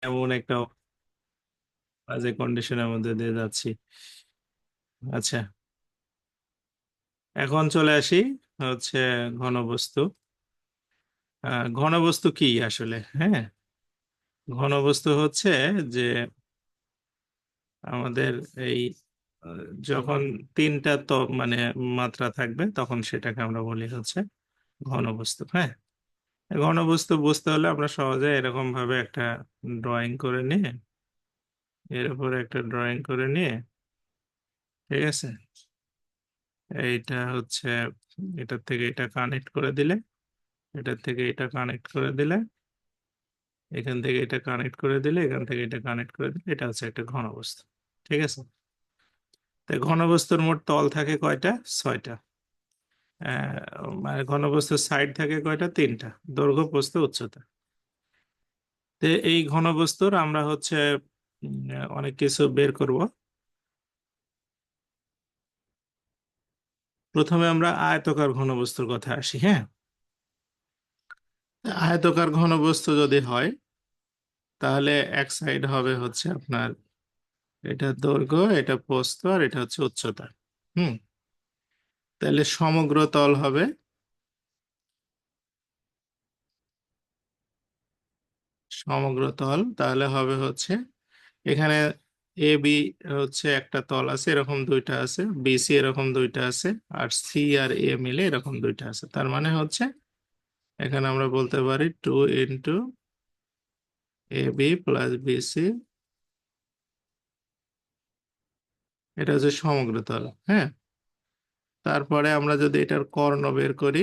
এমন একটা বাজে কন্ডিশনের মধ্যে দিয়ে যাচ্ছি। আচ্ছা, এখন চলে আসি হচ্ছে ঘনবস্তু। ঘনবস্তু কি আসলে? হ্যাঁ, ঘনবস্তু হচ্ছে যে আমাদের এই যখন তিনটা তো মানে মাত্রা থাকবে তখন সেটাকে আমরা বলি হচ্ছে ঘনবস্তু। হ্যাঁ, ঘনবস্তু বুঝতে হলে আমরা সহজে এরকম ভাবে একটা ড্রয়িং করে নিয়ে এর উপরে একটা ড্রয়িং করে নিয়ে, ঠিক আছে, এইটা হচ্ছে এটার থেকে এটা কানেক্ট করে দিলে, এটার থেকে এটা কানেক্ট করে দিলে, এখান থেকে এটা কানেক্ট করে দিলে, এখান থেকে এটা কানেক্ট করে দিলে, এটা হচ্ছে একটা ঘনবস্তু। ঠিক আছে, তাই ঘনবস্তুর মোট তল থাকে কয়টা? ছয়টা। মানে ঘনবস্তুর সাইড থাকে কয়টা? তিনটা। দৈর্ঘ্য, প্রস্থ, উচ্চতা। তো এই ঘনবস্তুর আমরা হচ্ছে অনেক কিছু বের করব। প্রথমে আমরা আয়তকার ঘনবস্তুর কথা আসি। হ্যাঁ, আয়তকার ঘনবস্তু যদি হয় তাহলে এক সাইড হবে হচ্ছে আপনার এটা দৈর্ঘ্য, এটা প্রস্থ, আর এটা হচ্ছে উচ্চতা। হুম, তাহলে সমগ্র তল হবে, সমগ্র তল তাহলে হবে হচ্ছে এখানে এ বি হচ্ছে একটা তল আছে, এরকম দুইটা আছে, বিসি এরকম দুইটা আছে, আর সি আর এ মিলে এরকম দুইটা আছে। তার মানে হচ্ছে এখানে আমরা বলতে পারি 2 × এ বি প্লাস বিসি, এটা হচ্ছে সমগ্র তল। হ্যাঁ, তারপরে আমরা যদি এটার কর্ণ বের করি,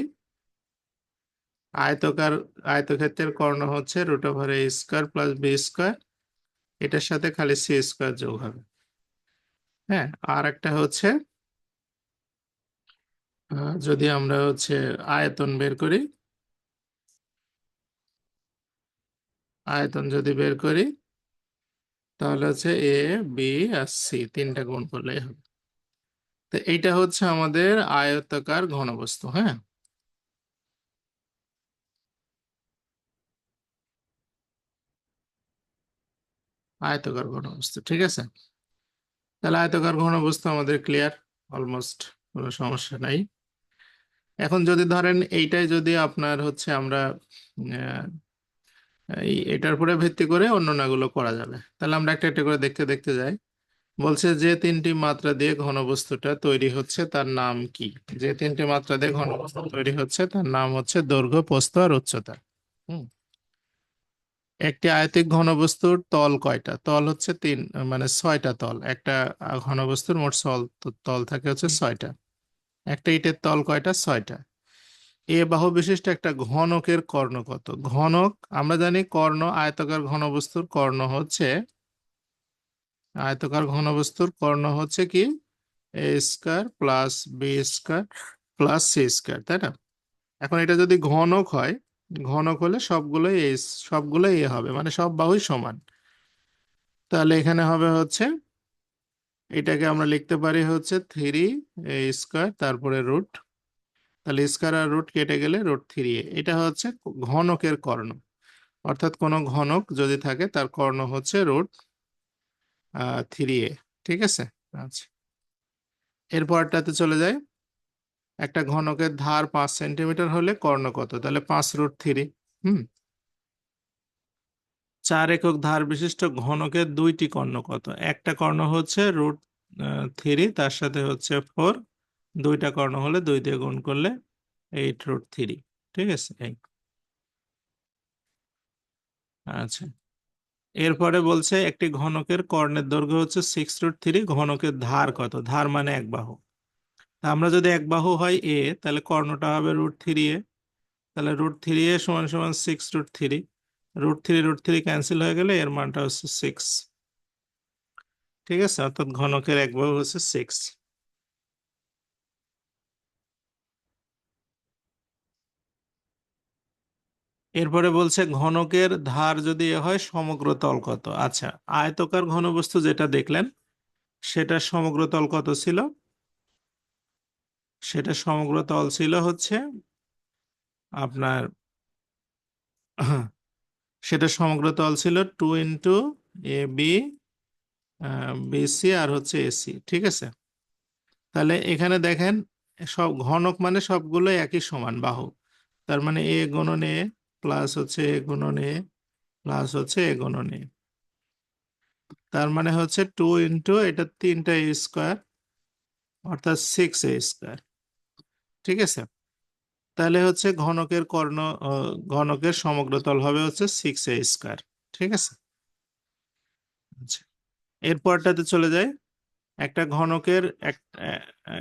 আয়তকার আয়তক্ষেত্রের কর্ণ হচ্ছে √a² প্লাস b², এটার সাথে খালি c² যোগ হবে। হ্যাঁ, আর একটা হচ্ছে যদি আমরা হচ্ছে আয়তন বের করি, আয়তন যদি বের করি তাহলে হচ্ছে এ, বি আর সি তিনটা গুণ করলেই হবে। তো এইটা হচ্ছে আমাদের আয়তাকার ঘনবস্তু। হ্যাঁ, আয়তাকার ঘনবস্তু, ঠিক আছে। তাহলে আয়তাকার ঘনবস্তু আমাদের ক্লিয়ার, অলমোস্ট কোনো সমস্যা নাই। এখন যদি ধরেন এইটাই যদি আপনার হচ্ছে আমরা আহ, এটার উপরে ভিত্তি করে অন্যনাগুলো করা যাবে, তাহলে আমরা একটা একটা করে দেখতে দেখতে যাই। বলছে যে তিনটি মাত্রা দিয়ে ঘনবস্তুটা তৈরি হচ্ছে তার নাম কি? যে তিনটি মাত্রা দিয়ে ঘনবস্তু তৈরি হচ্ছে তার নাম হচ্ছে দৈর্ঘ্য, প্রস্থ আর উচ্চতা। হুম, একটি আয়তিক ঘনবস্তুর তল কয়টা? তল হচ্ছে মানে ছয়টা তল। একটা ঘনবস্তুর মোট তল থাকে হচ্ছে ছয়টা। একটা ইটের তল কয়টা? ছয়টা। এ বাহু বিশিষ্ট একটা ঘনকের কর্ণ কত? ঘনক আমরা জানি কর্ণ, আয়তাকার ঘনবস্তুর কর্ণ হচ্ছে, আয়তাকার ঘনবস্তুর কর্ণ হচ্ছে কি? a² plus b² plus c², তাই না? এখন এটা যদি ঘনক হয়, ঘনক হলে সবগুলোই এ হবে, মানে সব বাহুই সমান। তাহলে এখানে হবে হচ্ছে এটাকে আমরা লিখতে পারি হচ্ছে 3a², তারপরে রুট, তাহলে স্কয়ার আর রুট কেটে গেলে √3a। এটা হচ্ছে ঘনকের কর্ণ। অর্থাৎ কোনো ঘনক যদি থাকে তার কর্ণ হচ্ছে √3a। ঠিক আছে, আচ্ছা, এরপরটাতে চলে যায়। একটা ঘনকের ধার 5 সেন্টিমিটার হলে কর্ণ কত? তাহলে 5√3। হুম, 4 একক ধার বিশিষ্ট ঘনকের দুইটি কর্ণ কত? একটা কর্ণ হচ্ছে √3, তার সাথে হচ্ছে 4। দুইটা কর্ণ হলে 2 দিয়ে গুণ করলে 8√3। ঠিক আছে, এই। আচ্ছা, এরপরে বলছে একটি ঘনকের কর্ণের দৈর্ঘ্য হচ্ছে 6√3, ঘনকের ধার কত? ধার মানে এক বাহু। তা আমরা যদি এক বাহু হয় এ, তাহলে কর্ণটা হবে √3a। তাহলে √3a সমান সমান 6√3। √3 ক্যান্সেল হয়ে গেলে এর মানটা হচ্ছে 6। ঠিক আছে, অর্থাৎ ঘনকের এক বাহু হচ্ছে 6। এরপরে বলছে ঘনকের ধার যদি এ হয় সমগ্র তল কত? আচ্ছা, আয়তকার ঘনবস্তু যেটা দেখলেন সেটা সমগ্র তল কত ছিল? সেটা সমগ্র তল ছিল হচ্ছে আপনার সেটা সমগ্র তল ছিল 2 × AB BC আর হচ্ছে AC, ঠিক আছে। তাহলে এখানে দেখেন সব ঘনক মানে সবগুলো একই সমান বাহু। তার মানে A গুণন A প্লাস হচ্ছে A গুণন A প্লাস হচ্ছে A গুণন A। তার মানে হচ্ছে 2 × এটা 3টা A স্কোয়ার অর্থাৎ 6A², ঠিক আছে। তাহলে হচ্ছে ঘনকের ঘনকের সমগ্রতল হবে হচ্ছে 6A², ঠিক আছে। আচ্ছা, এরপরটাতে চলে যায়। একটা ঘনকের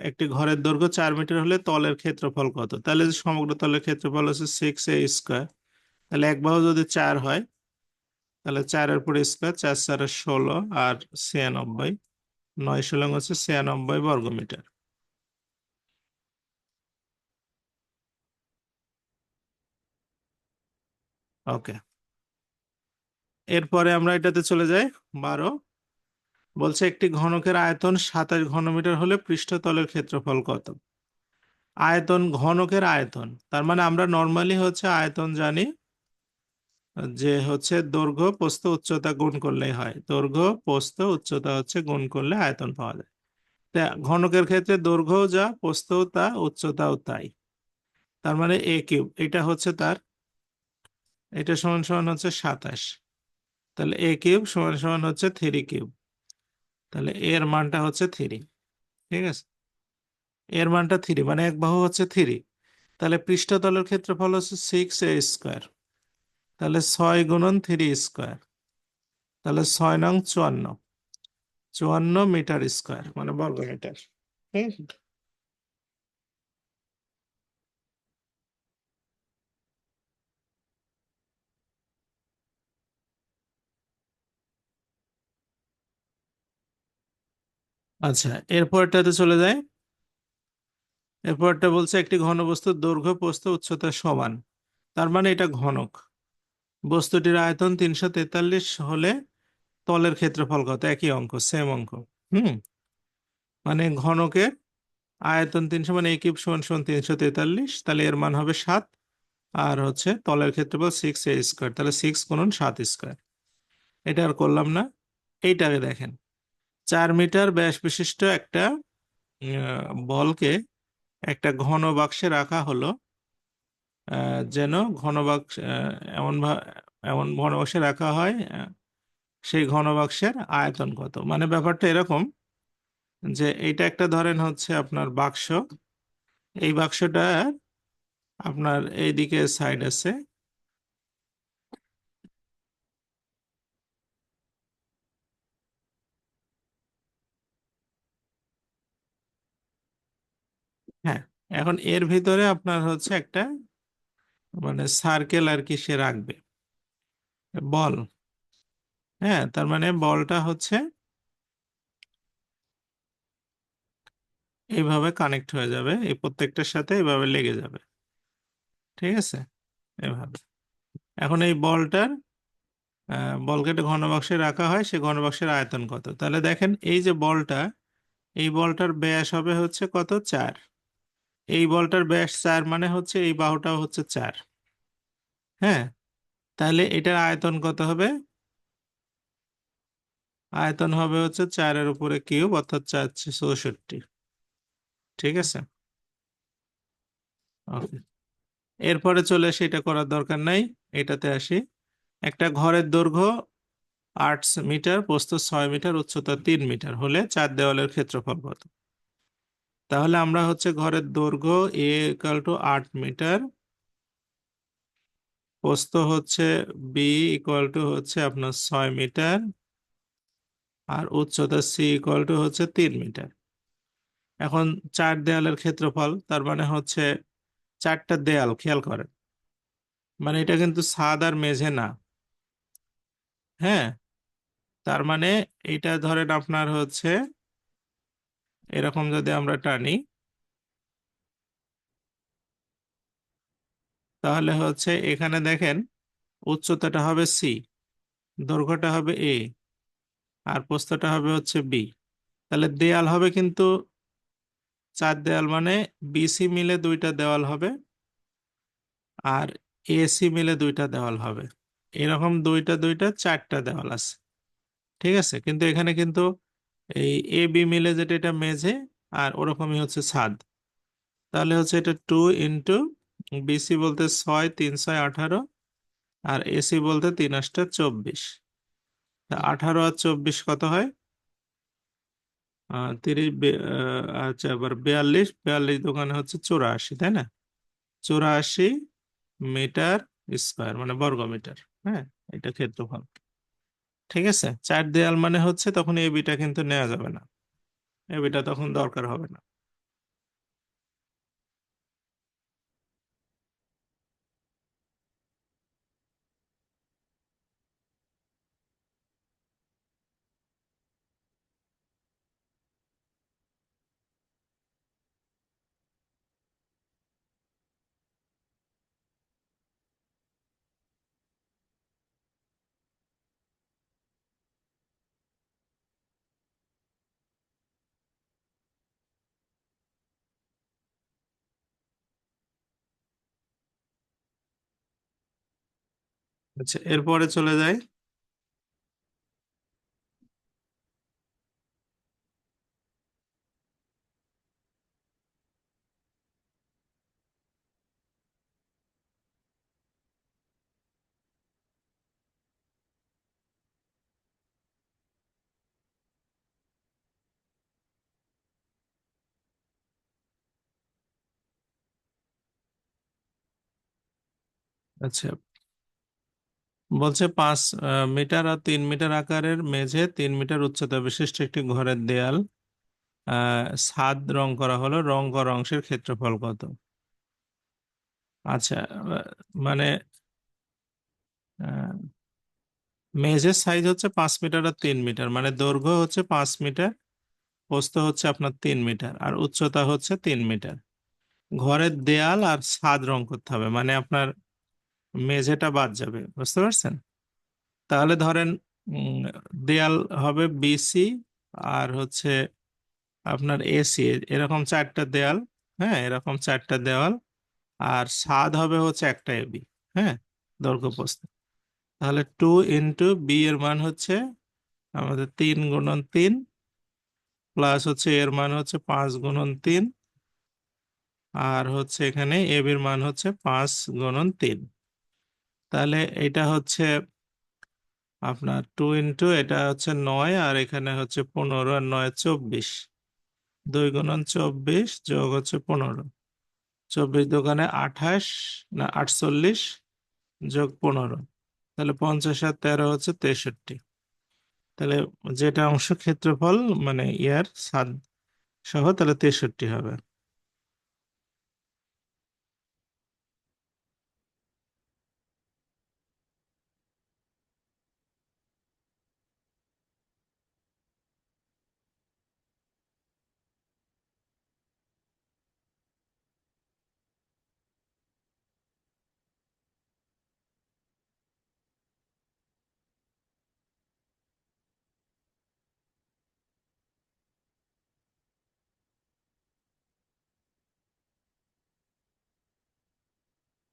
একটি ঘরের দৈর্ঘ্য 4 মিটার হলে তলের ক্ষেত্রফল কত? তাহলে যে সমগ্র তলের ক্ষেত্রফল হচ্ছে 6A²। তাহলে এক বাহু যদি 4 হয় তাহলে 4-এর উপর স্কোয়ার, 4×4=16 আর 96, 9 × 16 হচ্ছে 96 বর্গমিটার। ওকে, এরপরে আমরা এটাতে চলে যাই 12। বলছে একটি ঘনকের আয়তন 27 ঘনমিটার হলে পৃষ্ঠতলের ক্ষেত্রফল কত? আয়তন, ঘনকের আয়তন, তার মানে আমরা নর্মালি হচ্ছে আয়তন জানি যে হচ্ছে দৈর্ঘ্য প্রস্থ উচ্চতা গুণ করলেই হয়। দৈর্ঘ্য প্রস্থ উচ্চতা হচ্ছে গুণ করলে আয়তন পাওয়া যায়। তা ঘনকের ক্ষেত্রে দৈর্ঘ্যও যা, প্রস্থও তা, উচ্চতাও তাই। তার মানে A³ এটা হচ্ছে তার, এটা সমান সমান হচ্ছে 27। তাহলে A³ সমান সমান হচ্ছে 3³ তাহলে এর মানটা হচ্ছে 3, ঠিক আছে। এর মানটা 3 মানে এক বাহু হচ্ছে 3। তাহলে পৃষ্ঠতলের ক্ষেত্রফল হচ্ছে 6A²। তাহলে 6 × 3² তাহলে 6 নং 54, 54 মিটার স্কোয়ার মানে বর্গমিটার, ঠিক আছে? আচ্ছা, এরপরটাতে চলে যায়। এরপরটা বলছে একটি ঘনবস্তুর দৈর্ঘ্য প্রস্থ উচ্চতা সমান। তার মানে এটা ঘনক। বস্তুটির আয়তন 343 হলে তলের ক্ষেত্রফল কত? একই অঙ্ক, সেম অঙ্ক। হুম, মানে ঘনকের আয়তন 300 মানে A³ সমান সমান 343, তাহলে এর মান হবে 7। আর হচ্ছে তলের ক্ষেত্রফল 6A², তাহলে 6 × 7²। এটা আর করলাম না। এইটাকে দেখেন, 4 মিটার ব্যাস বিশিষ্ট একটা বলকে একটা ঘন বাক্সে রাখা হলো। যেন ঘন বাক্স এমন ঘন বাক্সে রাখা হয়, সেই ঘন বাক্সের আয়তন কত? মানে ব্যাপারটা এরকম যে এইটা একটা ধরেন হচ্ছে আপনার বাক্স। এই বাক্সটা আপনার এইদিকে সাইড আছে। হ্যাঁ, এখন এর ভিতরে আপনার হচ্ছে একটা মানে সার্কেল আর কি সে রাখবে, বল। হ্যাঁ, তার মানে বলটা হচ্ছে এইভাবে কানেক্ট হয়ে যাবে, এই প্রত্যেকটার সাথে এইভাবে লেগে যাবে, ঠিক আছে, এভাবে। এখন এই বলটার বলকে একটা ঘনবাক্সে রাখা হয়, সে ঘনবাক্সের আয়তন কত? তাহলে দেখেন এই যে বলটা, এই বলটার ব্যাস হবে হচ্ছে কত? 4। এই বলটার ব্যাস 4 মানে হচ্ছে এই বাহুটাও হচ্ছে 4। হ্যাঁ, তাহলে এটার আয়তন কত হবে? আয়তন হবে হচ্ছে 4-এর উপরে কিউব অর্থাৎ 4×64, ঠিক আছে। ওকে, এরপরে চলে আসি, এটা করার দরকার নাই, এটাতে আসি। একটা ঘরের দৈর্ঘ্য 8 মিটার, প্রস্থ 6 মিটার, উচ্চতা 3 মিটার হলে 4 দেওয়ালের ক্ষেত্রফল কত? তাহলে আমরা হচ্ছে ঘরের দৈর্ঘ্য A = 8 মিটার, প্রস্থ হচ্ছে B হচ্ছে আপনার 6 মিটার, আর উচ্চতা C হচ্ছে 3 মিটার। এখন 4 দেয়ালের ক্ষেত্রফল, তার মানে হচ্ছে 4টা দেয়াল, খেয়াল করেন, মানে এটা কিন্তু ছাদ আর মেঝে না। হ্যাঁ, তার মানে এটা ধরেন আপনার হচ্ছে এরকম যদি আমরা টানি, তাহলে হচ্ছে এখানে দেখেন উচ্চতাটা হবে C, দৈর্ঘ্যটা হবে A, আর প্রস্থটা হবে হচ্ছে B। তাহলে দেয়াল হবে কিন্তু 4 দেয়াল, মানে BC মিলে 2টা দেওয়াল হবে আর AC মিলে 2টা দেওয়াল হবে। এরকম দুইটা দুইটা চারটা দেওয়াল আছে, ঠিক আছে, কিন্তু এখানে কিন্তু এই এ বি মিলে যেটা এটা মেঝে, আর ওরকমই হচ্ছে ছাদ। তাহলে হচ্ছে এটা 2 ইন্টু বিসি বলতে 6, 3 6 18, আর এসি বলতে 3 8 24। 18 আর 24 কত হয়? 30, আচ্ছা, আবার 42, 42 দোকানে হচ্ছে 84, তাই না? 84 মিটার স্কোয়ার মানে বর্গ মিটার। হ্যাঁ, এটা ক্ষেত্রফল। ঠিক আছে, চার দেয়াল মানে হচ্ছে তখন এ বিটা কিন্তু নেওয়া যাবে না, এ বিটা তখন দরকার হবে না। আচ্ছা, এরপরে চলে যাই। আচ্ছা, বলছে 5 মিটার আর 3 মিটার আকারের মেঝে, 3 মিটার উচ্চতা বিশিষ্ট একটি ঘরের দেয়াল, ছাদ রং করা হলো, রং করা অংশের ক্ষেত্রফল কত? আচ্ছা, মানে আহ, মেঝের সাইজ হচ্ছে 5 মিটার আর 3 মিটার, মানে দৈর্ঘ্য হচ্ছে 5 মিটার, প্রস্থ হচ্ছে আপনার 3 মিটার, আর উচ্চতা হচ্ছে 3 মিটার। ঘরের দেয়াল আর ছাদ রং করতে হবে, মানে আপনার মেঝেটা বাদ যাবে, বুঝতে পারছেন? তাহলে ধরেন উম, দেয়াল হবে বিসি, আর হচ্ছে আপনার এসি, এরকম চারটা দেয়াল। হ্যাঁ, এরকম চারটা দেওয়াল, আর ছাদ হবে হচ্ছে একটা এবি। হ্যাঁ, দৈর্ঘ্য প্রস্থ। তাহলে 2 ইন্টু বি এর মান হচ্ছে আমাদের 3 গুণন 3, প্লাস হচ্ছে এর মান হচ্ছে 5 গুণন 3, আর হচ্ছে এখানে এবির মান হচ্ছে 5 গুণন 3। তাহলে এটা হচ্ছে আপনার 2 ইন্টু এটা হচ্ছে 9, আর এখানে হচ্ছে 15, আর 9 24। 2 গুণন 24 যোগ হচ্ছে 15, 24 দোকানে 28, না 48, যোগ 15, তাহলে 50 আর 13 হচ্ছে 63। তাহলে যেটা অংশ ক্ষেত্রফল মানে ইয়ার ছাদ সহ, তাহলে 63 হবে।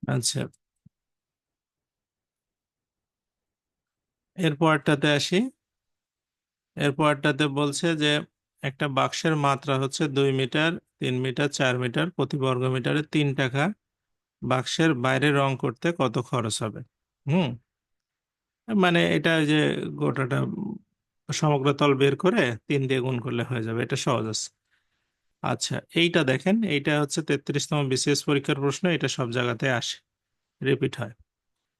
আচ্ছা, এরপরটাতে আসি। এরপরটাতে বলছে যে একটা বাক্সের মাত্রা হচ্ছে 2 মিটার, 3 মিটার, 4 মিটার, প্রতি বর্গ মিটারে 3 টাকা। বাক্সের বাইরে রং করতে কত খরচ হবে? হুম, মানে এটা ওই যে গোটাটা সমগ্র তল বের করে 3 দিয়ে গুণ করলে হয়ে যাবে, এটা সহজ আছে। আচ্ছা, এইটা দেখেন, এইটা হচ্ছে 33তম বিসিএস পরীক্ষার প্রশ্ন, এটা সব জায়গাতে আসে, রিপিট হয়।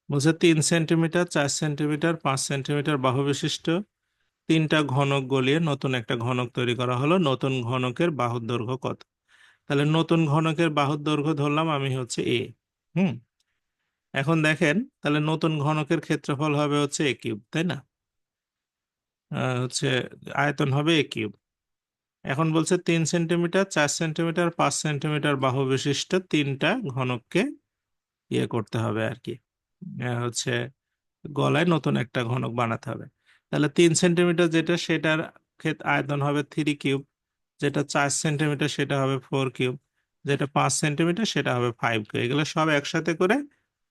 বলছে 3 সেন্টিমিটার, 4 সেন্টিমিটার, 5 সেন্টিমিটার বাহু বিশিষ্ট তিনটা ঘনক গলিয়ে নতুন একটা ঘনক তৈরি করা হলো, নতুন ঘনকের বাহুর দৈর্ঘ্য কত? তাহলে নতুন ঘনকের বাহুর দৈর্ঘ্য ধরলাম আমি হচ্ছে এ। হুম, এখন দেখেন, তাহলে নতুন ঘনকের ক্ষেত্রফল হবে হচ্ছে এ কিউব, তাই না? হচ্ছে আয়তন হবে এ কিউব। এখন বলছে 3 সেন্টিমিটার, 4 সেন্টিমিটার, 5 সেন্টিমিটার বাহু বিশিষ্ট তিনটা ঘনককে ইয়ে করতে হবে আর কি, হচ্ছে গলায় নতুন একটা ঘনক বানাতে হবে। তাহলে 3 সেন্টিমিটার যেটা, সেটার আয়তন হবে 3 কিউব, যেটা 4 সেন্টিমিটার সেটা হবে 4 কিউব, যেটা 5 সেন্টিমিটার সেটা হবে 5 কিউব, এগুলো সব একসাথে করে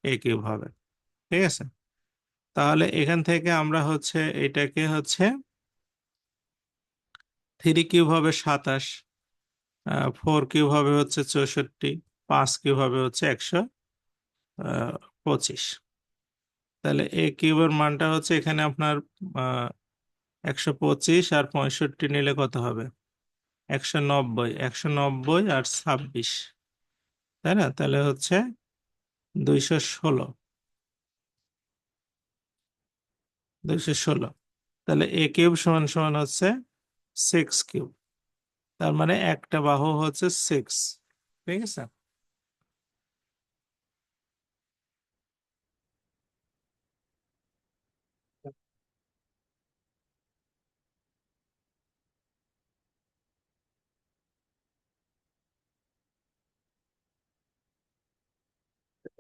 এ কিউব হবে। ঠিক আছে, তাহলে এখান থেকে আমরা হচ্ছে এটাকে হচ্ছে 3 কিউব হবে 27, 4 কিউব হবে হচ্ছে 64, 5 কিউব হবে হচ্ছে 125। তাহলে এ কিউবের মানটা হচ্ছে এখানে আপনার 125 আর 65 নিলে কত হবে? 190, 190 আর 26, তাই না? তাহলে হচ্ছে 216, 216। তাহলে এ কিউব সমান সমান হচ্ছে 6 কিউব। তার মানে একটা বাহু হচ্ছে 6। ঠিক আছে।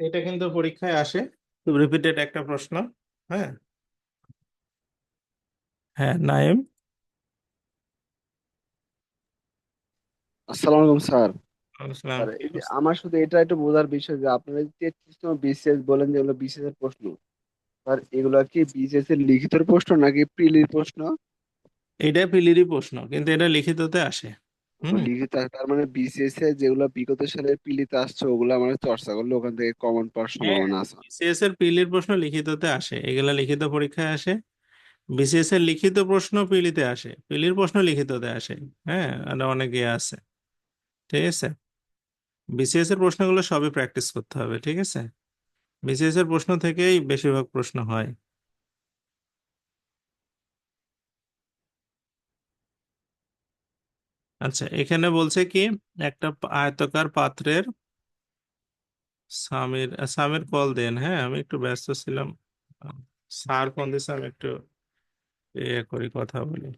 এটা কিন্তু পরীক্ষায় আসে, রিপিটেড একটা প্রশ্ন। হ্যাঁ, হ্যাঁ নাইম। আসসালামু আলাইকুম স্যার। আসসালাম। স্যার এই যে আমার শুধু এটা একটু বোঝার বিষয় যে আপনারা যে 33তম বিসিএস বলেন যেগুলো বিসিএস এর প্রশ্ন, স্যার এগুলো কি বিসিএস এর লিখিত প্রশ্ন নাকি প্রিলির প্রশ্ন? এটা পিলিরই প্রশ্ন, কিন্তু এটা লিখিততে আসে। ও, হুম। লিখিত তার মানে বিসিএস এ যেগুলো বিগত সালের প্রিলিতে আসছে ওগুলো মানে চর্চা করলে ওখান থেকে কমন পাওয়ার হ্যাঁ, সম্ভাবনা আছে। বিসিএস এর পিলির প্রশ্ন লিখিততে আসে, এগুলা লিখিত পরীক্ষায় আসে। বিসিএস এর লিখিত প্রশ্ন পিলিতে আসে, পিলির প্রশ্ন লিখিততে আসে। হ্যাঁ, আর অনেকে আছে। ঠিক আছে। বিসিএস এর প্রশ্নগুলো সবই প্র্যাকটিস করতে হবে। ঠিক আছে। বিসিএস এর প্রশ্ন থেকেই বেশিরভাগ প্রশ্ন হয়। আচ্ছা, এখানে বলছে কি, একটা আয়তাকার পাত্রের সামির কল দেন। হ্যাঁ, আমি একটু ব্যস্ত ছিলাম। স্যার ফোন দিচ্ছে, আমি একটু করি, কথা বলি।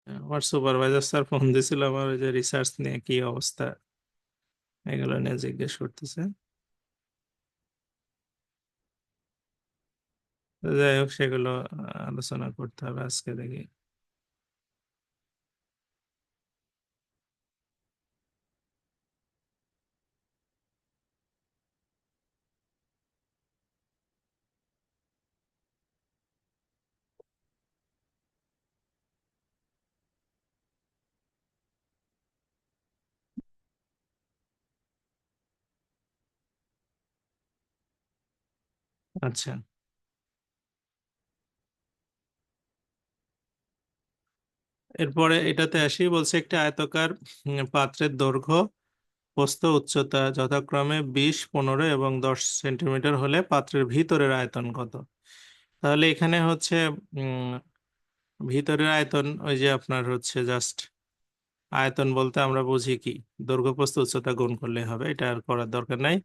আমার সুপারভাইজার স্যার ফোন দিছিল, আমার ওই যে রিসার্চ নিয়ে কি অবস্থা এগুলো নিয়ে জিজ্ঞেস করতেছে। তো যাই হোক, সেগুলো আলোচনা করতে হবে আজকে, দেখি। আচ্ছা, এরপরে এটাতে আসি। বলছে একটি আয়তাকার পাত্রের দৈর্ঘ্য, প্রস্থ, উচ্চতা যথাক্রমে 20, 15 এবং 10 সেন্টিমিটার হলে পাত্রের ভিতরের আয়তন কত? তাহলে এখানে হচ্ছে উম ভিতরের আয়তন, ওই যে আপনার হচ্ছে জাস্ট আয়তন বলতে আমরা বুঝি কি, দৈর্ঘ্য প্রস্থ উচ্চতা গুণ করলে হবে, এটা আর করার দরকার নাই।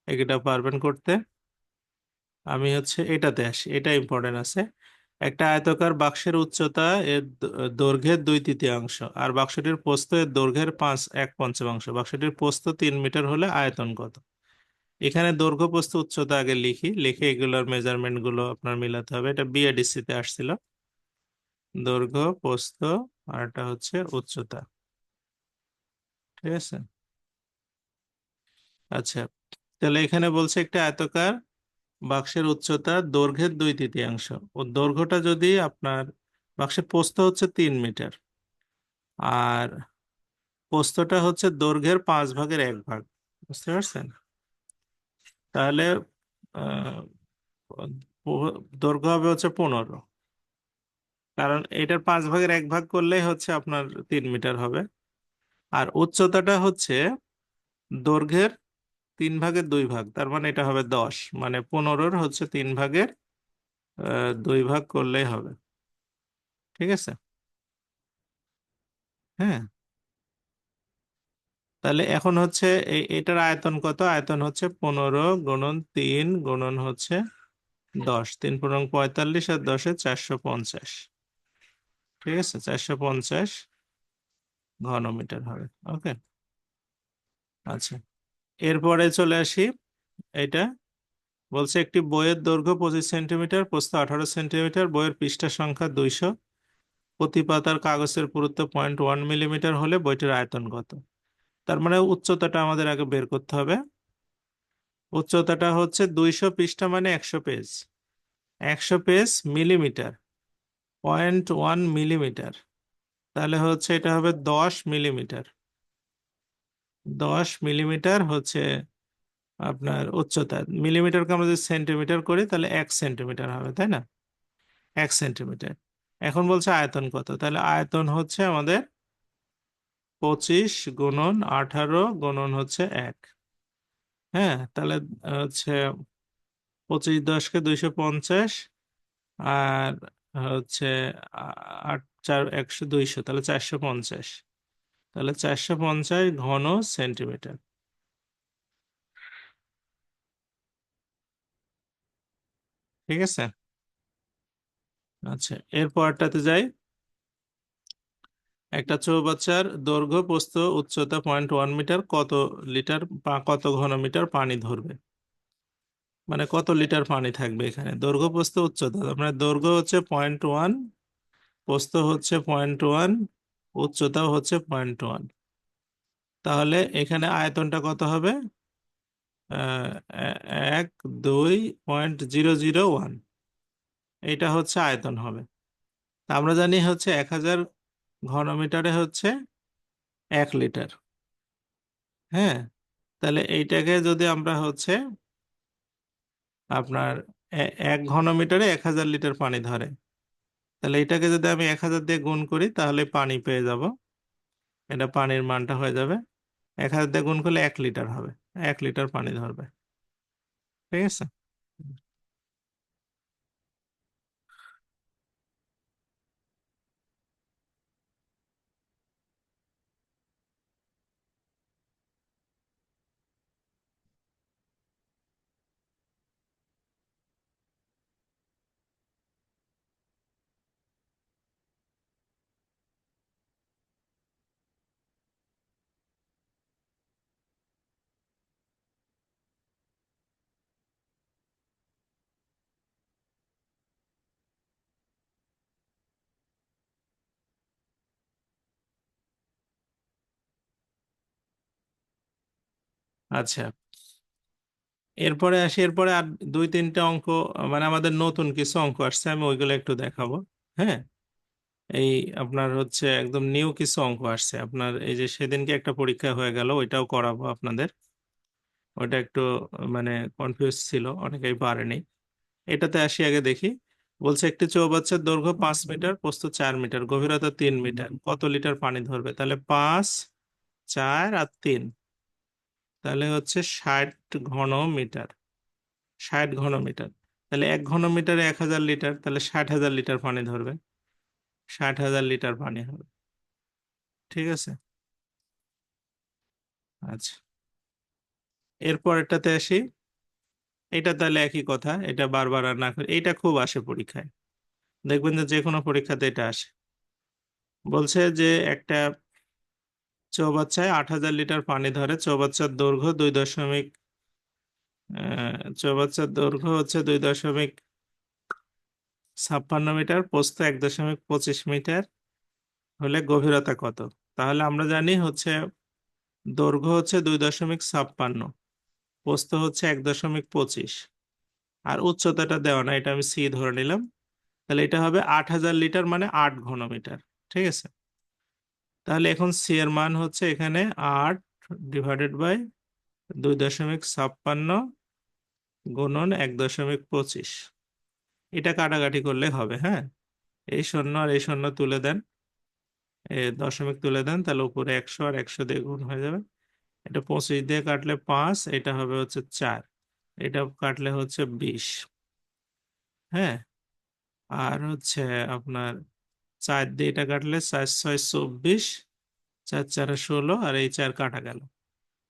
এটা পারবেন করতে। আমি হচ্ছে এটাতে আসি, এটা ইম্পর্টেন্ট আছে। একটা আয়তাকার বাক্সের উচ্চতা এর দৈর্ঘ্যের 2/3 আর বাক্সটির প্রস্থ এর দৈর্ঘ্যের 1/5, বাক্সটির প্রস্থ 3 মিটার হলে আয়তন কত? এখানে দৈর্ঘ্য প্রস্থ উচ্চতা আগে লিখি, লিখে এগুলোর মেজারমেন্ট গুলো আপনার মিলাতে হবে। এটা বিএডিসি তে আসছিল। দৈর্ঘ্য, প্রস্থ, আর এটা হচ্ছে উচ্চতা। ঠিক আছে। আচ্ছা, তাহলে এখানে বলছে একটা আয়তাকার বাক্সের উচ্চতা দৈর্ঘ্যের 2/3। ও দৈর্ঘ্যটা যদি আপনার বাক্সের প্রস্থ হচ্ছে 3 মিটার, আর প্রস্থটা হচ্ছে দৈর্ঘ্যের 5/1 ভাগ। বুঝতে পারছেন? তাহলে আহ, দৈর্ঘ্য হবে হচ্ছে 15, কারণ এটার 5/1 ভাগ করলেই হচ্ছে আপনার 3 মিটার হবে। আর উচ্চতাটা হচ্ছে দৈর্ঘ্যের 3/2 ভাগ, তার মানে এটা হবে 10, মানে 15-র হচ্ছে 3/2 ভাগ করলেই হবে। ঠিক আছে। হ্যাঁ, তাহলে এখন হচ্ছে এটার আয়তন কত? আয়তন হচ্ছে 15 × 3 হচ্ছে 10, 3×45, আর 10-এ 450। ঠিক আছে, 450 ঘনমিটার হবে। ওকে। আচ্ছা, এরপরে চলে আসি। এটা বলছে একটি বইয়ের দৈর্ঘ্য 25 সেন্টিমিটার, প্রস্থ 18 সেন্টিমিটার, বইয়ের পৃষ্ঠা সংখ্যা 200, প্রতি পাতার কাগজের পুরুত্ব 0.1 মিলিমিটার হলে বইটির আয়তন কত? তার মানে উচ্চতাটা আমাদের আগে বের করতে হবে। উচ্চতাটা হচ্ছে 200 পৃষ্ঠা, মানে 100 পেজ। 100 পেজ মিলিমিটার, 0.1 মিলিমিটার, তাহলে হচ্ছে এটা হবে 10 মিলিমিটার। 10 মিলিমিটার হচ্ছে আপনার উচ্চতা। মিলিমিটারকে আমরা যদি সেন্টিমিটার করি তাহলে 1 সেন্টিমিটার হবে, তাই না? 1 সেন্টিমিটার। এখন বলছে আয়তন কত, তাহলে আয়তন হচ্ছে আমাদের 25 × 18 গুণন হচ্ছে 1। হ্যাঁ, তাহলে হচ্ছে 25×10 = 250, আর হচ্ছে 8×4 = 200, তাহলে 450। তাহলে 450 ঘন সেন্টিমিটার। ঠিক আছে। আচ্ছা, এরপরটাতে যাই। একটা চৌবাচ্চার দৈর্ঘ্য, প্রস্থ, উচ্চতা 0.1 মিটার, কত ঘনমিটার পানি ধরবে? মানে কত লিটার পানি থাকবে এখানে? দৈর্ঘ্য, প্রস্থ, উচ্চতা। মানে দৈর্ঘ্য হচ্ছে 0.1, প্রস্থ হচ্ছে 0.1, উচ্চতাও হচ্ছে 0.1। তাহলে এখানে আয়তনটা কত হবে? 1, 2.001, এটা হচ্ছে আয়তন হবে। তা আমরা জানি হচ্ছে 1000 ঘনমিটারে হচ্ছে 1 লিটার। হ্যাঁ, তাহলে এইটাকে যদি আমরা হচ্ছে আপনার 1 ঘনমিটারে 1000 লিটার পানি ধরে, তাহলে এটাকে যদি আমি 1000 দিয়ে গুণ করি তাহলে পানি পেয়ে যাব। এটা পানির মানটা হয়ে যাবে, 1000 দিয়ে গুণ করলে 1 লিটার হবে। 1 লিটার পানি ধরবে। ঠিক আছে। আচ্ছা, এরপরে আসি। এরপরে আর 2-3টে অঙ্ক, মানে আমাদের নতুন কিছু অঙ্ক আসছে, আমি ওইগুলো একটু দেখাবো। হ্যাঁ, এই আপনার হচ্ছে একদম নিউ কিছু অঙ্ক আসছে। আপনার এই যে সেদিনকে একটা পরীক্ষা হয়ে গেল, ওইটাও করাবো আপনাদের। ওইটা একটু মানে কনফিউজ ছিল, অনেকেই পারেনি। এটাতে আসি, আগে দেখি। বলছে একটি চৌবাচ্চার দৈর্ঘ্য 5 মিটার, প্রস্থ 4 মিটার, গভীরতা 3 মিটার, কত লিটার পানি ধরবে? তাহলে 5, 4 আর 3, তাহলে হচ্ছে 60 ঘনমিটার। 60 ঘনমিটার, তাহলে 1 ঘনমিটারে 1000 লিটার, তাহলে 60,000 লিটার পানি ধরবে। 60,000 লিটার পানি হবে। ঠিক আছে। আচ্ছা, এরপরেরটাতে আসি। এটা তাহলে একই কথা, এটা বারবার আর না করি, এটা খুব আসে পরীক্ষায়। দেখবেন যে যে কোনো পরীক্ষাতে এটা আসে। বলছে যে একটা চৌবাচ্চায় 8,000 লিটার পানি ধরে। চৌবাচ্চার দৈর্ঘ্য হচ্ছে 2.6 56 মিটার, প্রস্থ 1.25 মিটার হলে গভীরতা কত? তাহলে আমরা জানি হচ্ছে দৈর্ঘ্য হচ্ছে 2.56, প্রস্থ হচ্ছে 1.25, আর উচ্চতাটা দেওয়া না, এটা আমি সি ধরে নিলাম। তাহলে এটা হবে 8,000 লিটার, মানে 8 ঘনমিটার। ঠিক আছে, তাহলে এখন সি এর মান হচ্ছে এখানে 8/2.56 গুণন 1.25। এটা কাটাকাটি করলে হবে, হ্যাঁ। এই শূন্য আর এই শূন্য তুলে দেন, দশমিক তুলে দেন, তাহলে উপরে 100 আর 100 দিয়ে গুণ হয়ে যাবে। এটা 25 দিয়ে কাটলে 5, এটা হবে হচ্ছে 4, এটা কাটলে হচ্ছে 20। হ্যাঁ, আর হচ্ছে আপনার 4 দিয়ে এটা কাটলে 4 6 24, 4 4 16, আর এই 4 কাটা গেল।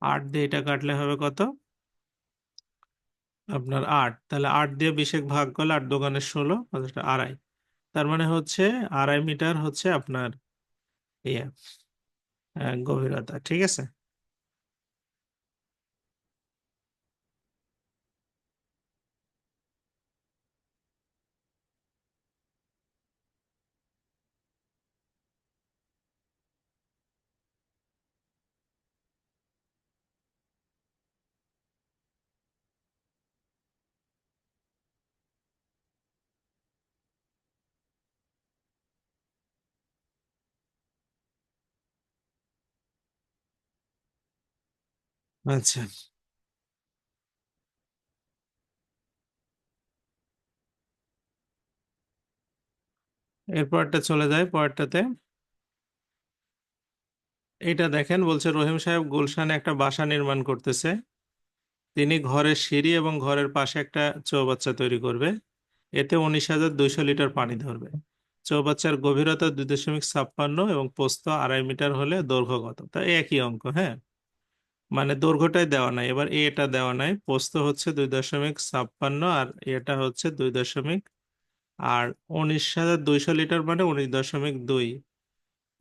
8 দিয়ে এটা কাটলে হবে কত? আপনার 8, তাহলে 8 দিয়ে 20 ভাগ করলে 8 দোকানে 16, অর্থাৎ আড়াই। তার মানে হচ্ছে 2.5 মিটার হচ্ছে আপনার ইয়ে গভীরতা। ঠিক আছে। আচ্ছা, এরপরটা চলে যায় পরেরটাতে। এটা দেখেন, বলছে রহিম সাহেব গুলশানে একটা বাসা নির্মাণ করতেছে। তিনি ঘরের সিঁড়ি এবং ঘরের পাশে একটা চৌবাচ্চা তৈরি করবে। এতে 19,200 লিটার পানি ধরবে। চৌবাচ্চার গভীরতা 2.56 এবং প্রস্থ 2.5 মিটার হলে দৈর্ঘ্য কত? তা একই অঙ্ক, হ্যাঁ। মানে দৈর্ঘ্যটাই দেওয়া নাই, এবার এটা দেওয়া নাই। প্রস্থ হচ্ছে 2.56 আর এটা হচ্ছে 2 দশমিক, আর 19,200 লিটার মানে 19.2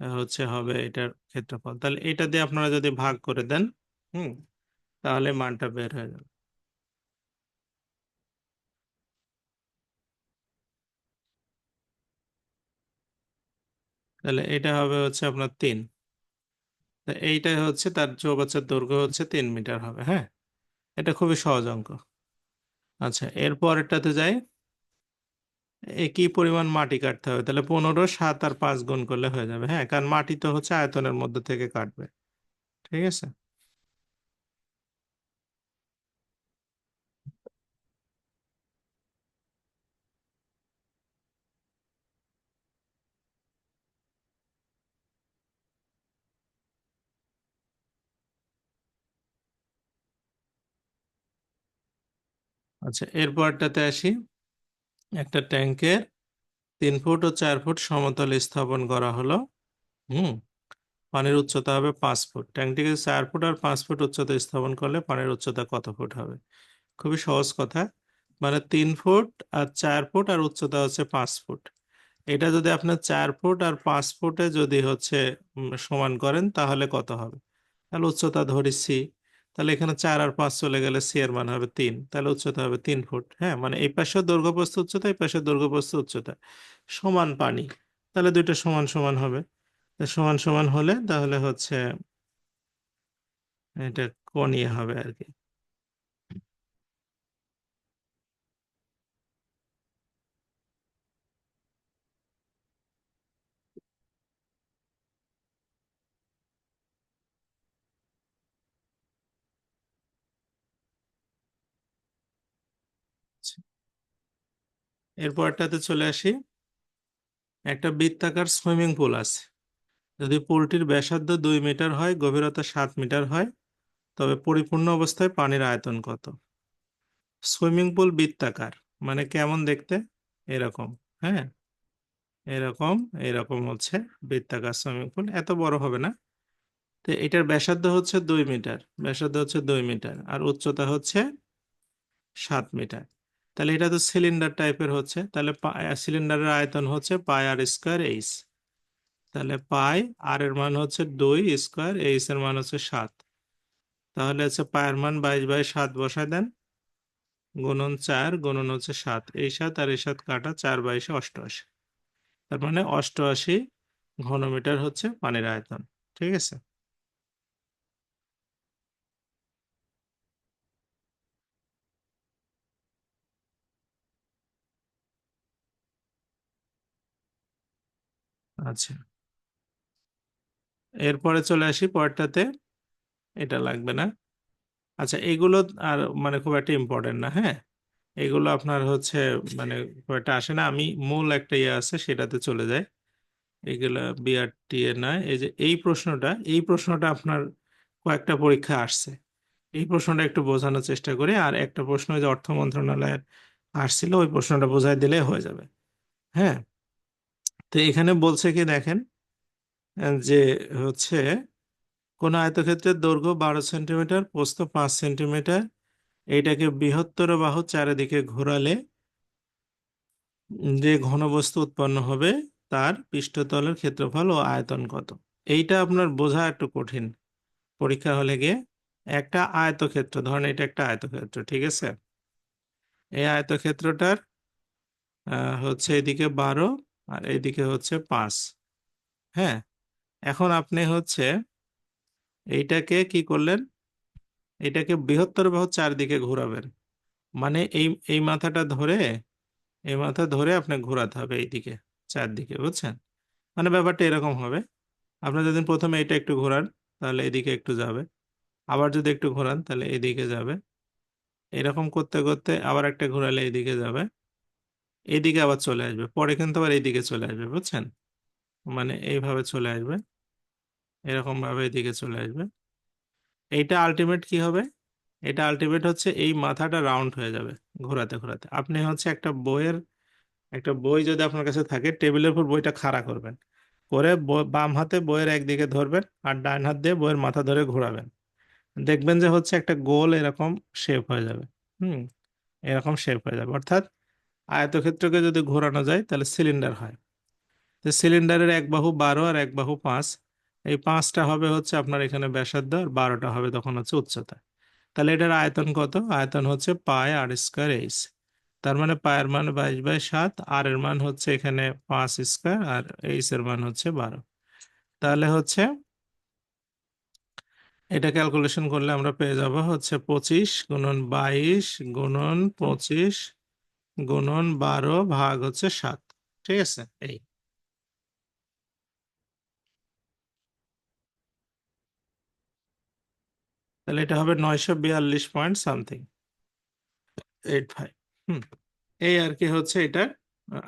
হচ্ছে হবে এটার ক্ষেত্রফল। তাহলে এটা দিয়ে আপনারা যদি ভাগ করে দেন, হুম, তাহলে মানটা বের হয়ে যাবে। তাহলে এটা হবে হচ্ছে আপনার 3। এইটা হচ্ছে তার চৌবাচ্চার দৈর্ঘ্য হচ্ছে 3 মিটার হবে, হ্যাঁ। এটা খুবই সহজ অঙ্ক। আচ্ছা, এর পরেরটাতে যাই। কি পরিমাণ মাটি কাটতে হবে? তাহলে 15, 7 আর 5 গুণ করলে হয়ে যাবে, হ্যাঁ, কারণ মাটি তো হচ্ছে আয়তনের মধ্যে থেকে কাটবে। ঠিক আছে। আচ্ছা, এর পরেরটাতে আসি। একটা ট্যাঙ্কের 3 ফুট ও 4 ফুট সমতলে স্থাপন করা হলো। হুম, পানির উচ্চতা হবে 5 ফুট। ট্যাঙ্কটিকে 4 ফুট আর 5 ফুট উচ্চতা স্থাপন করলে পানির উচ্চতা কত ফুট হবে? খুবই সহজ কথা। মানে 3 ফুট আর 4 ফুট আর উচ্চতা হচ্ছে 5 ফুট। এটা যদি আপনার 4 ফুট আর 5 ফুটে যদি হচ্ছে সমান করেন, তাহলে কত হবে? তাহলে উচ্চতা ধরি সি। তাহলে এখানে 4 আর 5 চলে গেলে সি এর মান হবে 3, তাহলে উচ্চতা হবে 3 ফুট। হ্যাঁ, মানে এই পাশে দৈর্ঘ্য প্রস্থ উচ্চতা, এই পাশে দৈর্ঘ্য প্রস্থ উচ্চতা সমান পানি, তাহলে দুইটা সমান সমান হবে। তা সমান সমান হলে তাহলে হচ্ছে এটা কোণীয় হবে আর কি। এরপরটাতে চলে আসি। একটা বৃত্তাকার সুইমিং পুল আছে। যদি পুলটির ব্যাসার্ধ 2 মিটার হয়, গভীরতা 7 মিটার হয়, তবে পরিপূর্ণ অবস্থায় পানির আয়তন কত? সুইমিং পুল বৃত্তাকার, মানে কেমন দেখতে? এরকম, হ্যাঁ, এরকম, এরকম হচ্ছে বৃত্তাকার সুইমিং পুল, এত বড় হবে না। তো এটার ব্যাসার্ধ হচ্ছে 2 মিটার, ব্যাসার্ধ হচ্ছে 2 মিটার, আর উচ্চতা হচ্ছে 7 মিটার। তাহলে এটা তো সিলিন্ডার টাইপের হচ্ছে, তাহলে সিলিন্ডারের আয়তন হচ্ছে পাই আর স্কোয়ার এইচ। তাহলে পাই আর এর মান হচ্ছে 2 স্কোয়ার, এইচ এর মান হচ্ছে 7। তাহলে হচ্ছে পায়ের মান 22/7 বসায় দেন। গুণন 4 গুণন হচ্ছে 7, এই 7 আর এই 7 কাটা, 4 × 88, তার মানে 88 ঘনমিটার হচ্ছে পানির আয়তন। ঠিক আছে। আচ্ছা, এরপরে চলে আসি পরেরটাতে, এটা লাগবে না। আচ্ছা, এগুলো আর মানে খুব একটা ইম্পর্টেন্ট না, হ্যাঁ, এগুলো আপনার হচ্ছে মানে খুব একটা আসে না। আমি মূল একটা ইয়ে আছে সেটাতে চলে যাই। এগুলা বিআরটি এর নয়। এই যে এই প্রশ্নটা আপনার কয়েকটা পরীক্ষা আসছে, এই প্রশ্নটা একটু বোঝানোর চেষ্টা করি। আর একটা প্রশ্ন ওই যে অর্থ মন্ত্রণালয়ের আসছিল, ওই প্রশ্নটা বোঝাই দিলে হয়ে যাবে। হ্যাঁ, তো এখানে বলছে কি দেখেন, যে হচ্ছে কোন আয়তক্ষেত্রের দৈর্ঘ্য 12 সেন্টিমিটার, প্রস্থ 5 সেন্টিমিটার, এইটাকে বৃহত্তর বাহু চারিদিকে ঘোরালে যে ঘনবস্তু উৎপন্ন হবে তার পৃষ্ঠতলের ক্ষেত্রফল ও আয়তন কত। এইটা আপনার বোঝা একটু কঠিন পরীক্ষা হলে গিয়ে। একটা আয়তক্ষেত্র ধরেন, এটা একটা আয়তক্ষেত্র, ঠিক আছে। এই আয়তক্ষেত্রটার হচ্ছে এদিকে 12 আর এইদিকে হচ্ছে 5। হ্যাঁ, এখন আপনি হচ্ছে এইটাকে কি করলেন, এটাকে বৃহত্তর বাহু চারদিকে ঘোরাবেন। মানে এই মাথাটা ধরে, এই মাথা ধরে আপনি ঘোরাতে হবে এইদিকে, চারদিকে, বুঝছেন? মানে ব্যাপারটা এরকম হবে, আপনি যদি প্রথমে এটা একটু ঘোরান তাহলে এদিকে একটু যাবে, আবার যদি একটু ঘোরান তাহলে এদিকে যাবে, এরকম করতে করতে আবার একটা ঘোরালে এদিকে যাবে, এইদিকে আবার চলে আসবে, পরে কিন্তু আবার এইদিকে চলে আসবে, বুঝছেন? মানে এইভাবে চলে আসবে, এরকম ভাবে এদিকে চলে আসবে। এইটা আলটিমেট কি হবে, এটা আলটিমেট হচ্ছে এই মাথাটা রাউন্ড হয়ে যাবে ঘোরাতে ঘোরাতে। আপনি হচ্ছে একটা বই যদি আপনার কাছে থাকে, টেবিলের উপর বইটা খাড়া করবেন, করে বাম হাতে বইয়ের একদিকে ধরবেন আর ডান হাত দিয়ে বইয়ের মাথা ধরে ঘোরাবেন, দেখবেন যে হচ্ছে একটা গোল এরকম শেপ হয়ে যাবে। হুম, এরকম শেপ হয়ে যাবে, অর্থাৎ আয়তক্ষেত্রকে যদি ঘোরানো যায় তাহলে সিলিন্ডার হয়। তো সিলিন্ডারের এক বাহু 12 আর এক বাহু 5, এই 5টা হবে হচ্ছে আপনার এখানে ব্যাসার্ধ, আর 12টা হবে তখন হচ্ছে উচ্চতা। তাহলে এটার আয়তন কত? আয়তন হচ্ছে পাই আর স্কয়ার এইচ। তার মানে পায়ের মান 22/7, আর এর মান হচ্ছে এখানে 5 স্কয়ার, আর এইচ এর মান হচ্ছে 12। তাহলে হচ্ছে এটা ক্যালকুলেশন করলে আমরা পেয়ে যাব হচ্ছে 25 × 22 × 25 × 12 ভাগ হচ্ছে 7। ঠিক আছে, এই। তাহলে এটা হবে 942 পয়েন্ট সামথিং, 85। হুম, এই আর কি হচ্ছে এটা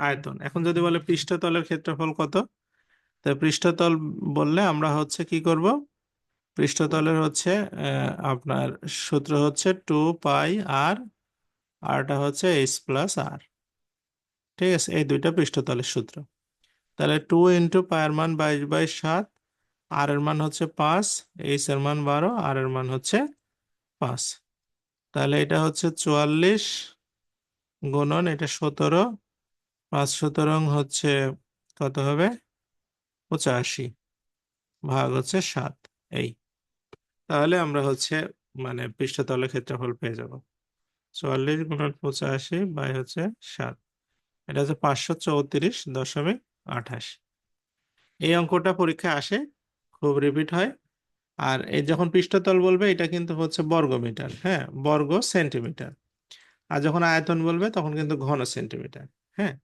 আয়তন। এখন যদি বলে পৃষ্ঠতলের ক্ষেত্রফল কত, তা পৃষ্ঠতল বললে আমরা হচ্ছে কি করব, পৃষ্ঠতলের হচ্ছে আপনার সূত্র হচ্ছে 2 পাই আর, আরটা হচ্ছে h+r। ঠিক আছে, এই দুইটা পৃষ্ঠতলের সূত্র। তাহলে 2 × পায়ের মান 22/7, আর এর মান হচ্ছে 5, এইচ এর মান 12, আর এর মান হচ্ছে 5। তাহলে এটা হচ্ছে 44 গুণন এটা 17, 5 হচ্ছে কত হবে, 85 ভাগ হচ্ছে 7। এই, তাহলে আমরা হচ্ছে মানে পৃষ্ঠতলের ক্ষেত্রফল পেয়ে যাব। 44 × 85 বাই হচ্ছে 7, এটা হচ্ছে 534.28। এই অঙ্কটা পরীক্ষায় আসে, খুব রিপিট হয়। আর এই যখন পৃষ্ঠতল বলবে এটা কিন্তু হচ্ছে বর্গ মিটার, হ্যাঁ, বর্গ সেন্টিমিটার। আর যখন আয়তন বলবে তখন কিন্তু ঘন সেন্টিমিটার। হ্যাঁ,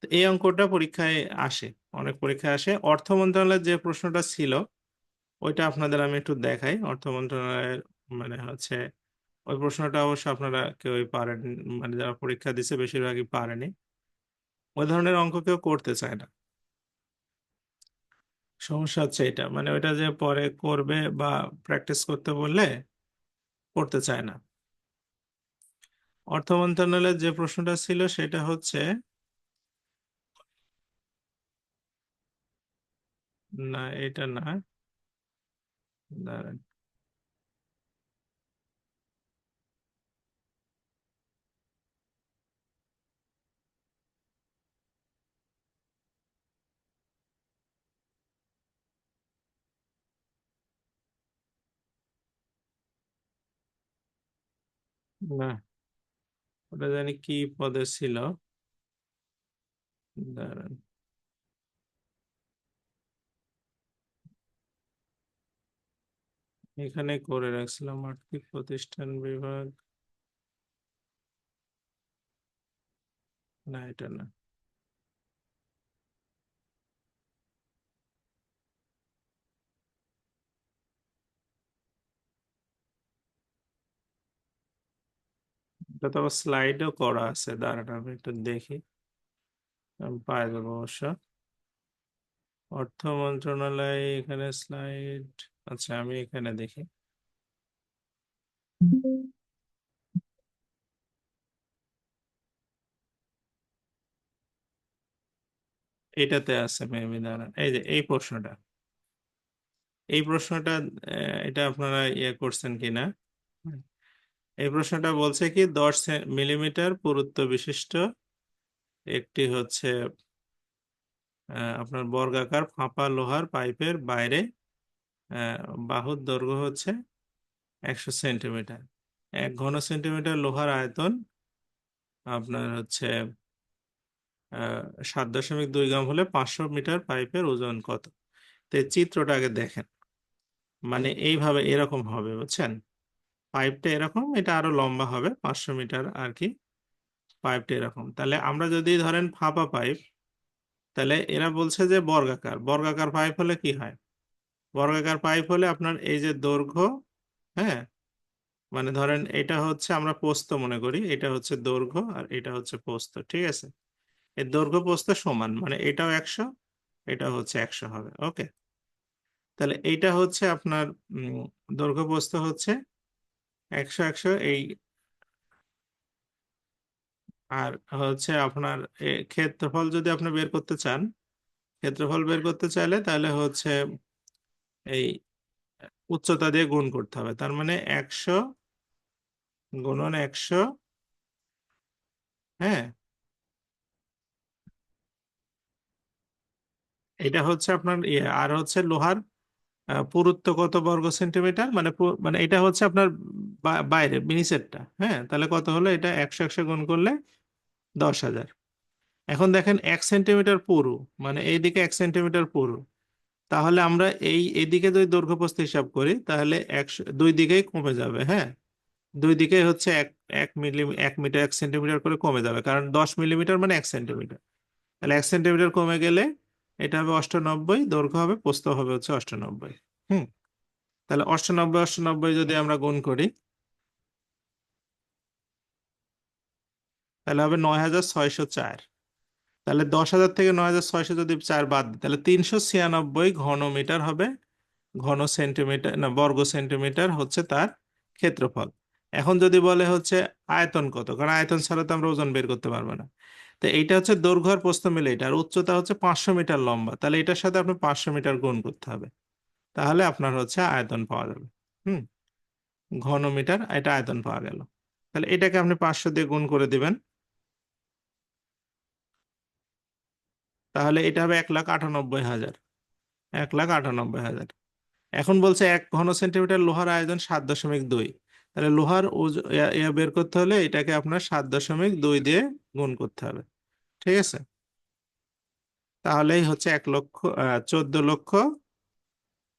তো এই অঙ্কটা পরীক্ষায় আসে, অনেক পরীক্ষায় আসে। অর্থ মন্ত্রণালয়ের যে প্রশ্নটা ছিল ওইটা আপনাদের আমি একটু দেখাই। অর্থ মন্ত্রণালয়ের মানে হচ্ছে ওই প্রশ্নটা অবশ্য আপনারা কেউই পারেন, মানে যারা পরীক্ষা দিচ্ছে বেশিরভাগই পারেনি। ওই ধরনের অঙ্ক কেউ করতে চায় না, সমস্যা হচ্ছে এটা, মানে ওইটা যে পরে করবে বা প্র্যাকটিস করতে বললে করতে চায় না। অর্থ মন্ত্রণালয়ের যে প্রশ্নটা ছিল সেটা হচ্ছে, না এটা না, দাঁড়ান। না, ওটা জানি কি পদে ছিল, দাঁড়ান। এখানে করে রাখছিলাম আর্থিক প্রতিষ্ঠান বিভাগ, না এটা না। এটা তো আবার স্লাইডও করা আছে, দাঁড়ান আমি একটু দেখি, আমি পাই যাবো অবশ্য। অর্থ মন্ত্রণালয়, এখানে স্লাইড, আচ্ছা আমি এখানে দেখি। এটাতে আছে মেবি, দাঁড়ান, এই যে এই প্রশ্নটা, এই প্রশ্নটা, এটা আপনারা ইয়ে করছেন কিনা। হুম। এই প্রশ্নটা বলছে কি 10 মিলিমিটার পুরুত্ব বিশিষ্ট একটি হচ্ছে আপনার বর্গাকার ফাঁপা লোহার পাইপের বাইরে আহ, বাহুর দৈর্ঘ্য হচ্ছে 100 সেন্টিমিটার। 1 ঘন সেন্টিমিটার লোহার আয়তন আপনার হচ্ছে 7.2 গ্রাম হলে 500 মিটার পাইপের ওজন কত? তো এই চিত্রটা আগে দেখেন, মানে এইভাবে এরকম হবে বুঝছেন, পাইপটা এরকম, এটা আরো লম্বা হবে 500 মিটার আর কি, পাইপটা এরকম। তাহলে আমরা যদি ধরেন ফাঁপা পাইপ, তাহলে এরা বলছে যে বর্গাকার, বর্গাকার পাইপ হলে কি হয়, বর্গাকার পাইপ হলে আপনার এই যে দৈর্ঘ্য, হ্যাঁ, মানে ধরেন এটা হচ্ছে আমরা প্রস্থ মনে করি, এটা হচ্ছে দৈর্ঘ্য আর এটা হচ্ছে প্রস্থ, ঠিক আছে। এর দৈর্ঘ্য প্রস্থ সমান, মানে এটাও 100, এটা হচ্ছে 100 হবে, ওকে। তাহলে এইটা হচ্ছে আপনার দৈর্ঘ্য প্রস্থ হচ্ছে 100 100 এই, আর হচ্ছে আপনার ক্ষেত্রফল যদি আপনি বের করতে চান, ক্ষেত্রফল বের করতে চাইলে তাহলে হচ্ছে এই উচ্চতা দিয়ে গুণ করতে হবে, তার মানে 100 × 100, হ্যাঁ, এটা হচ্ছে আপনার ইয়ে, আর হচ্ছে লোহার পুরুত্ব কত বর্গ সেন্টিমিটার, মানে মানে এটা হচ্ছে আপনার বাইরে নিচেরটা, হ্যাঁ, তাহলে কত হলো, এটা 100 100 গুণ করলে 10,000। এখন দেখেন 1 সেন্টিমিটার পুরু, মানে এইদিকে 1 সেন্টিমিটার পুরু, তাহলে আমরা এই এদিকে যদি দৈর্ঘ্য প্রস্থ হিসাব করি তাহলে 100 দুই দিকেই কমে যাবে, হ্যাঁ, দুই দিকে হচ্ছে এক এক মিলি 1 মিটার 1 সেন্টিমিটার করে কমে যাবে, কারণ 10 মিলিমিটার মানে 1 সেন্টিমিটার, তাহলে 1 সেন্টিমিটার কমে গেলে এটা হবে 98, দৈর্ঘ্য হবে, প্রস্থ হবে হচ্ছে 98। হুম। তাহলে 98 98 যদি আমরা গুণ করি তাহলে হবে 9604। তাহলে 10,000 থেকে 9600 যদি 4 বাদ দিই তাহলে 396 ঘন মিটার হবে, ঘন সেন্টিমিটার না বর্গ সেন্টিমিটার হচ্ছে তার ক্ষেত্রফল। এখন যদি বলে হচ্ছে আয়তন কত, কারণ আয়তন ছাড়া তো আমরা ওজন বের করতে পারবো না। তো এইটা হচ্ছে দৈর্ঘ্য আর প্রস্থ মিলে এটা, আর উচ্চতা হচ্ছে 500 মিটার লম্বা, তাহলে এটার সাথে আপনি 500 মিটার গুণ করতে হবে, তাহলে আপনার হচ্ছে আয়তন পাওয়া যাবে। হুম। ঘন মিটার, এটা আয়তন পাওয়া গেল। তাহলে এটাকে আপনি 500 দিয়ে গুণ করে দিবেন, তাহলে এটা হবে 1,98,000, 1,98,000। এখন বলছে 1 ঘন সেন্টিমিটার লোহার আয়তন 7.2, তাহলে লোহার ইয়া বের করতে হলে এটাকে আপনার 7.2 দিয়ে গুণ করতে হবে, ঠিক আছে। তাহলেই হচ্ছে 1 লক্ষ 14 লক্ষ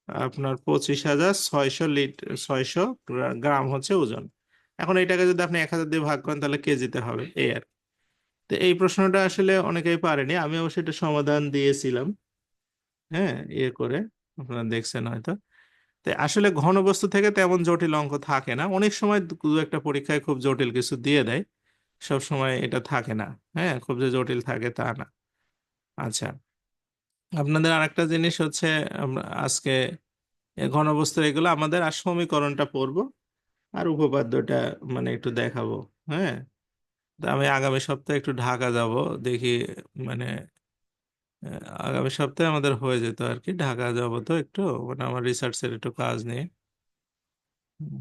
আপনার 25,600 লিটার 600 গ্রাম হচ্ছে ওজন। এখন এটাকে যদি আপনি 1,000 দিয়ে ভাগ করেন তাহলে কেজিতে হবে, এই আর কি। তো এই প্রশ্নটা আসলে অনেকেই পারেনি, আমি অবশ্যই এটা সমাধান দিয়েছিলাম, হ্যাঁ, ইয়ে করে, আপনারা দেখছেন হয়তো। তো আসলে ঘনবস্তু থেকে তেমন জটিল অঙ্ক থাকে না, অনেক সময় দু দু একটা পরীক্ষায় খুব জটিল কিছু দিয়ে দেয়, সব সময় এটা থাকে না, হ্যাঁ, খুব যে জটিল থাকে তা না। আচ্ছা, আপনাদের আরেকটা জিনিস হচ্ছে, আমরা আজকে ঘনবস্তুর এগুলো আমাদের আর সমীকরণটা পড়বো, আর উপপাদ্যটা মানে একটু দেখাবো, হ্যাঁ। তো আমি আগামী সপ্তাহে একটু ঢাকা যাব, দেখি, মানে আগামী সপ্তাহে আমাদের হয়ে যেত আর কি, ঢাকা যাব তো একটু, মানে আমার রিসার্চের একটু কাজ নিয়ে। হুম,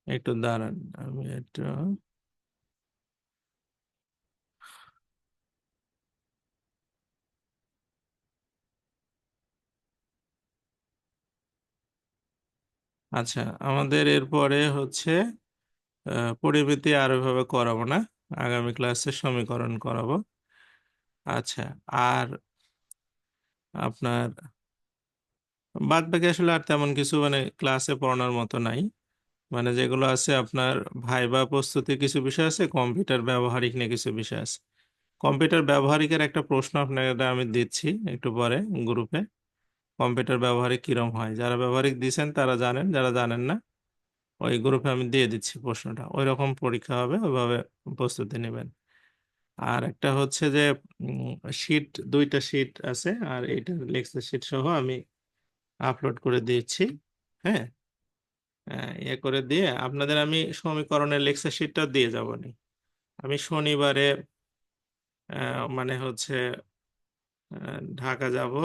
একটু দাঁড়ান, আমি একটু, আচ্ছা, আমাদের এরপরে হচ্ছে পরিমিতি আর ওইভাবে করাবো না, আগামী ক্লাসে সমীকরণ করাবো। আচ্ছা, আর আপনার বাদ বাকি আসলে আর তেমন কিছু মানে ক্লাসে পড়ানোর মতো নাই। মানে যেগুলো আছে আপনার ভাইবা প্রস্তুতি কিছু বিষয় আছে, কম্পিউটার ব্যবহারিক নিয়ে কিছু বিষয় আছে। কম্পিউটার ব্যবহারিকের একটা প্রশ্ন আপনাদের আমি দিচ্ছি একটু পরে গ্রুপে। কম্পিউটার ব্যবহারিক কিরম হয়, যারা ব্যবহারিক দিয়েছেন তারা জানেন, যারা জানেন না ওই গ্রুপে আমি দিয়ে দিচ্ছি প্রশ্নটা, ওই রকম পরীক্ষা হবে, ওইভাবে প্রস্তুতি নেবেন। আর একটা হচ্ছে যে শীট, দুইটা শীট আছে, আর এইটা লেকচার শীট সহ আমি আপলোড করে দিয়েছি। হ্যাঁ, ইয়ে করে দিয়ে আপনাদের আমি সমীকরণের লেকচার শিটটা দিয়ে যাব নি। আমি শনিবারে মানে হচ্ছে ঢাকা যাব।